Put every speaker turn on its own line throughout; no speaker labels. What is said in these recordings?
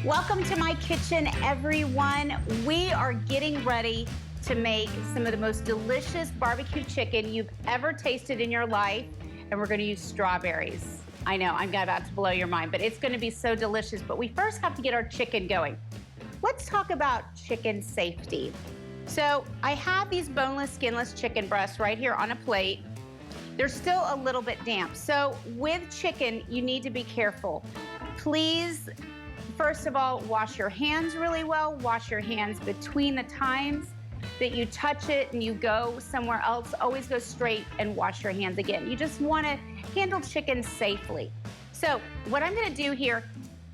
Welcome to my kitchen, everyone. We are getting ready to make some of the most delicious barbecue chicken you've ever tasted in your life, and we're gonna use strawberries. I know, I'm about to blow your mind, but it's gonna be so delicious, but we first have to get our chicken going. Let's talk about chicken safety. So I have these boneless, skinless chicken breasts right here on a plate. They're still a little bit damp. So with chicken, you need to be careful. Please, first of all, wash your hands really well. Wash your hands between the times that you touch it and you go somewhere else. Always go straight and wash your hands again. You just wanna handle chicken safely. So what I'm gonna do here,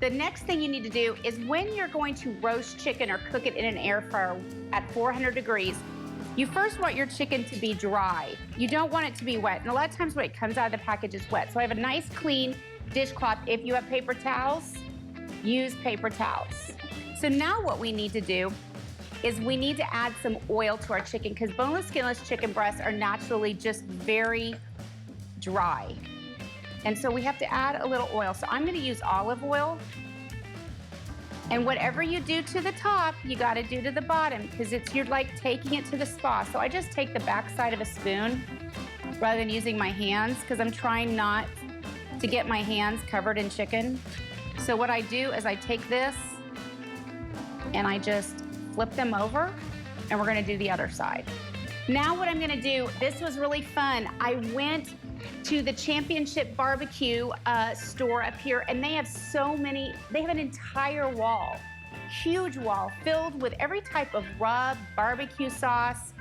the next thing you need to do is when you're going to roast chicken or cook it in an air fryer at 400 degrees, you first want your chicken to be dry. You don't want it to be wet. And a lot of times when it comes out of the package, it's wet. So I have a nice clean dishcloth. If you have paper towels, use paper towels. So now what we need to do is we need to add some oil to our chicken because boneless, skinless chicken breasts are naturally just very dry. And so we have to add a little oil. So I'm gonna use olive oil. And whatever you do to the top, you gotta do to the bottom because you're like taking it to the spa. So I just take the back side of a spoon rather than using my hands because I'm trying not to get my hands covered in chicken. So what I do is I take this and I just flip them over and we're gonna do the other side. Now what I'm gonna do, this was really fun. I went to the Championship Barbecue store up here and they have they have an entire wall, huge wall filled with every type of rub, barbecue sauce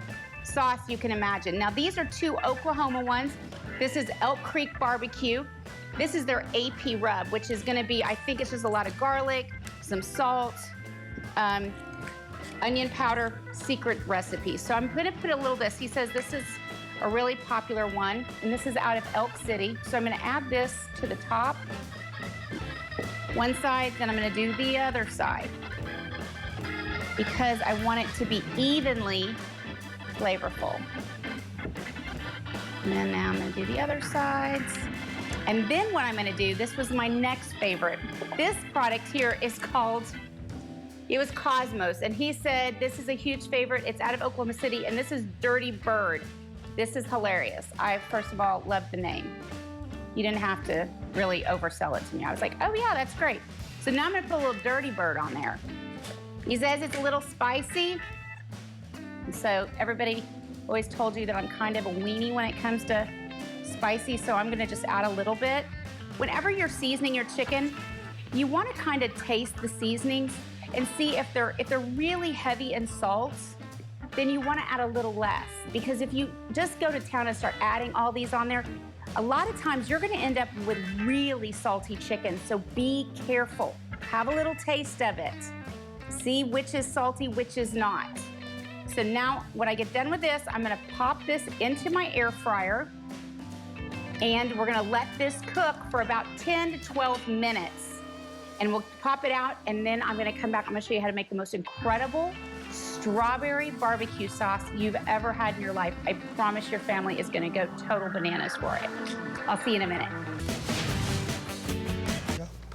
you can imagine. Now these are two Oklahoma ones. This is Elk Creek Barbecue. This is their AP rub, which is gonna be, I think it's just a lot of garlic, some salt, onion powder, secret recipe. So I'm gonna put a little this. He says this is a really popular one, and this is out of Elk City. So I'm gonna add this to the top, one side, then I'm gonna do the other side because I want it to be evenly flavorful. And then now I'm gonna do the other sides. And then what I'm gonna do, this was my next favorite. This product here is called, it was Cosmos, and he said this is a huge favorite. It's out of Oklahoma City, and this is Dirty Bird. This is hilarious. I, first of all, love the name. You didn't have to really oversell it to me. I was like, oh yeah, that's great. So now I'm gonna put a little Dirty Bird on there. He says it's a little spicy. And so everybody always told you that I'm kind of a weenie when it comes to spicy, so I'm gonna just add a little bit. Whenever you're seasoning your chicken, you wanna kind of taste the seasonings and see if they're really heavy in salt, then you wanna add a little less. Because if you just go to town and start adding all these on there, a lot of times you're gonna end up with really salty chicken, so be careful. Have a little taste of it. See which is salty, which is not. So now, when I get done with this, I'm gonna pop this into my air fryer, and we're gonna let this cook for about 10 to 12 minutes. And we'll pop it out, and then I'm gonna come back. I'm gonna show you how to make the most incredible strawberry barbecue sauce you've ever had in your life. I promise your family is gonna go total bananas for it. I'll see you in a minute.